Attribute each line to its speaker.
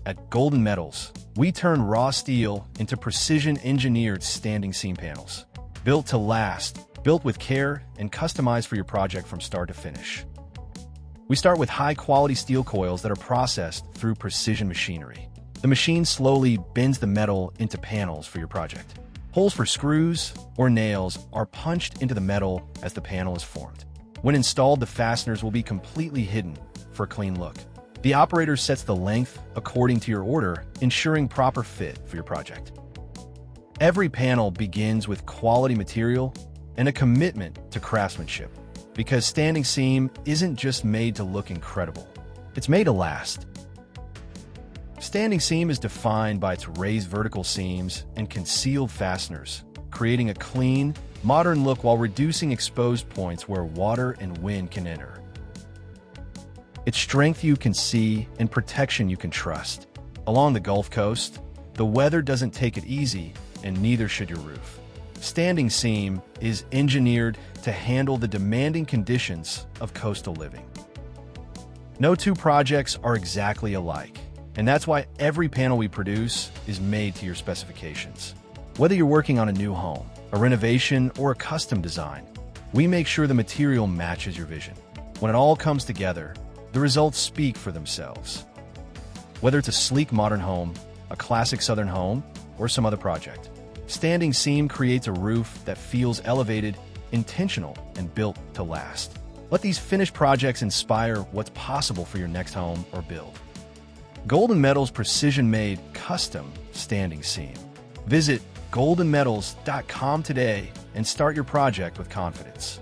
Speaker 1: At Goldin Metals, we turn raw steel into precision-engineered standing seam panels. Built to last, built with care, and customized for your project from start to finish. We start with high-quality steel coils that are processed through precision machinery. The machine slowly bends the metal into panels for your project. Holes for screws or nails are punched into the metal as the panel is formed. When installed, the fasteners will be completely hidden for a clean look. The operator sets the length according to your order, ensuring proper fit for your project. Every panel begins with quality material and a commitment to craftsmanship, because standing seam isn't just made to look incredible, it's made to last. Standing seam is defined by its raised vertical seams and concealed fasteners, creating a clean, modern look while reducing exposed points where water and wind can enter. It's strength you can see and protection you can trust. Along the Gulf Coast, the weather doesn't take it easy, and neither should your roof. Standing seam is engineered to handle the demanding conditions of coastal living. No two projects are exactly alike, and that's why every panel we produce is made to your specifications. Whether you're working on a new home, a renovation, or a custom design, we make sure the material matches your vision. When it all comes together, the results speak for themselves. Whether it's a sleek modern home, a classic southern home, or some other project, standing seam creates a roof that feels elevated, intentional, and built to last. Let these finished projects inspire what's possible for your next home or build. Goldin Metals precision-made custom standing seam. Visit goldinmetals.com today and start your project with confidence.